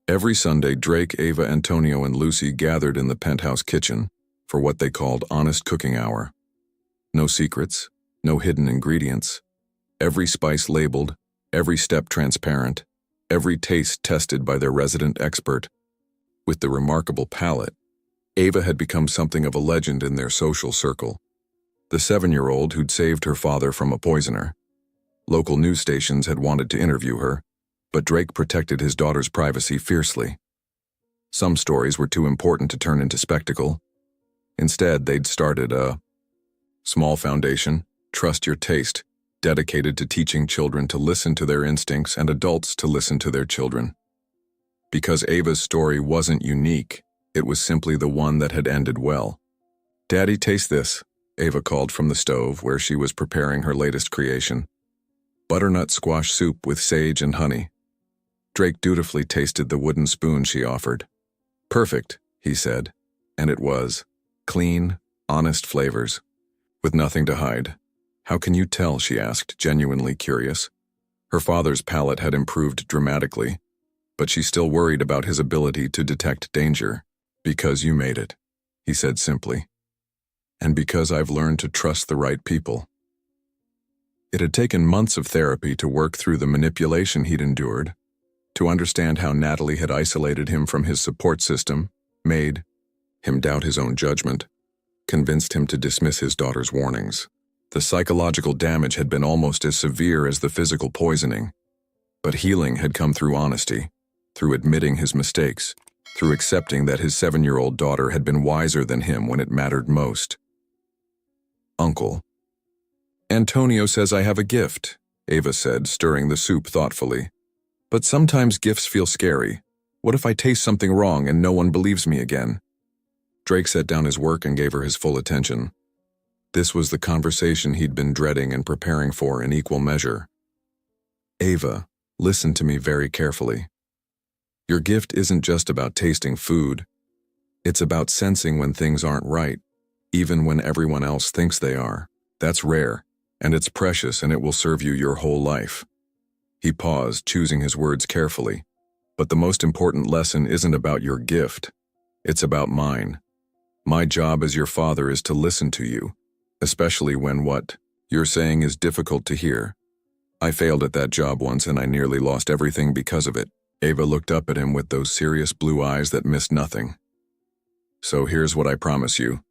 Every Sunday, Drake, Ava, Antonio, and Lucy gathered in the penthouse kitchen for what they called honest cooking hour. No secrets, no hidden ingredients. Every spice labeled, every step transparent, every taste tested by their resident expert. With the remarkable palate, Ava had become something of a legend in their social circle. The 7-year-old who'd saved her father from a poisoner. Local news stations had wanted to interview her, but Drake protected his daughter's privacy fiercely. Some stories were too important to turn into spectacle. Instead, they'd started a small foundation, trust your taste, dedicated to teaching children to listen to their instincts and adults to listen to their children. Because Ava's story wasn't unique, it was simply the one that had ended well. "Daddy, taste this," Ava called from the stove where she was preparing her latest creation. Butternut squash soup with sage and honey. Drake dutifully tasted the wooden spoon she offered. "Perfect," he said, and it was. Clean, honest flavors, with nothing to hide. "How can you tell?" she asked, genuinely curious. Her father's palate had improved dramatically, but she still worried about his ability to detect danger. "Because you made it," he said simply. "And because I've learned to trust the right people." It had taken months of therapy to work through the manipulation he'd endured, to understand how Natalie had isolated him from his support system, made him doubt his own judgment, convinced him to dismiss his daughter's warnings. The psychological damage had been almost as severe as the physical poisoning, but healing had come through honesty, through admitting his mistakes, through accepting that his 7-year-old daughter had been wiser than him when it mattered most. "Uncle." "Antonio says I have a gift," Ava said, stirring the soup thoughtfully. "But sometimes gifts feel scary. What if I taste something wrong and no one believes me again?" Drake set down his work and gave her his full attention. This was the conversation he'd been dreading and preparing for in equal measure. "Ava, listen to me very carefully. Your gift isn't just about tasting food. It's about sensing when things aren't right, even when everyone else thinks they are. That's rare, and it's precious, and it will serve you your whole life." He paused, choosing his words carefully. "But the most important lesson isn't about your gift. It's about mine. My job as your father is to listen to you, especially when what you're saying is difficult to hear. I failed at that job once and I nearly lost everything because of it." Ava looked up at him with those serious blue eyes that missed nothing. "So here's what I promise you,"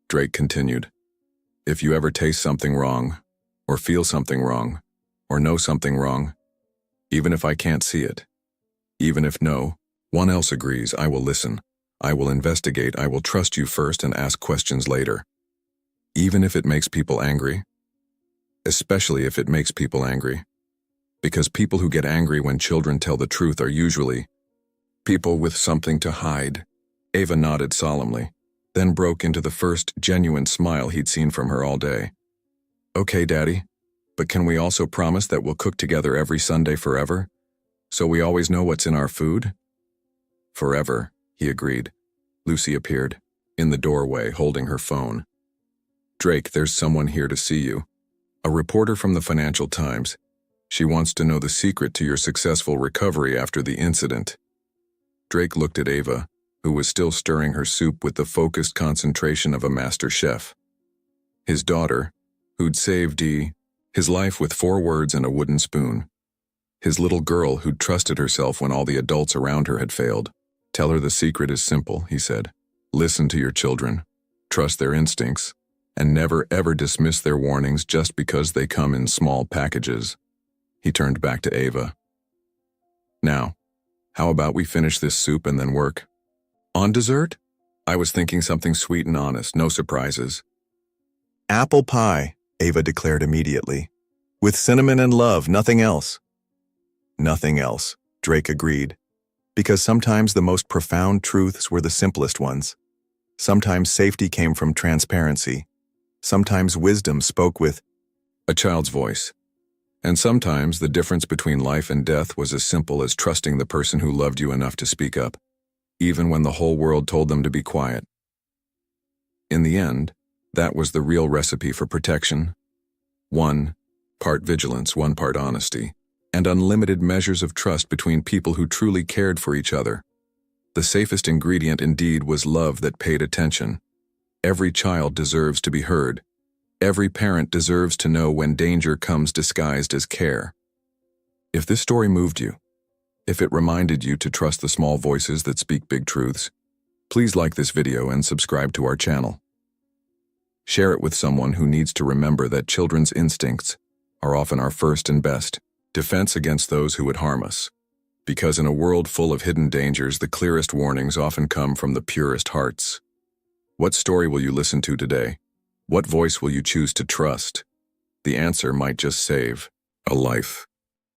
Drake continued. "If you ever taste something wrong, or feel something wrong, or know something wrong, even if I can't see it, even if no one else agrees, I will listen. I will investigate. I will trust you first and ask questions later. Even if it makes people angry. Especially if it makes people angry. Because people who get angry when children tell the truth are usually people with something to hide." Ava nodded solemnly, then broke into the first genuine smile he'd seen from her all day. "Okay, Daddy, but can we also promise that we'll cook together every Sunday forever, so we always know what's in our food?" "Forever," he agreed. Lucy appeared, in the doorway, holding her phone. "Drake, there's someone here to see you. A reporter from the Financial Times. She wants to know the secret to your successful recovery after the incident." Drake looked at Ava, who was still stirring her soup with the focused concentration of a master chef. His daughter, who'd saved his life with 4 words and a wooden spoon. His little girl who'd trusted herself when all the adults around her had failed. "Tell her the secret is simple," he said. "Listen to your children, trust their instincts, and never ever dismiss their warnings just because they come in small packages." He turned back to Ava. "Now, how about we finish this soup and then work on dessert? I was thinking something sweet and honest, no surprises." "Apple pie," Ava declared immediately. "With cinnamon and love, nothing else." "Nothing else," Drake agreed. Because sometimes the most profound truths were the simplest ones. Sometimes safety came from transparency. Sometimes wisdom spoke with a child's voice. And sometimes the difference between life and death was as simple as trusting the person who loved you enough to speak up, even when the whole world told them to be quiet. In the end, that was the real recipe for protection. 1 part vigilance, 1 part honesty, and unlimited measures of trust between people who truly cared for each other. The safest ingredient indeed was love that paid attention. Every child deserves to be heard. Every parent deserves to know when danger comes disguised as care. If this story moved you, if it reminded you to trust the small voices that speak big truths, please like this video and subscribe to our channel. Share it with someone who needs to remember that children's instincts are often our first and best defense against those who would harm us. Because in a world full of hidden dangers, the clearest warnings often come from the purest hearts. What story will you listen to today? What voice will you choose to trust? the answer might just save a life.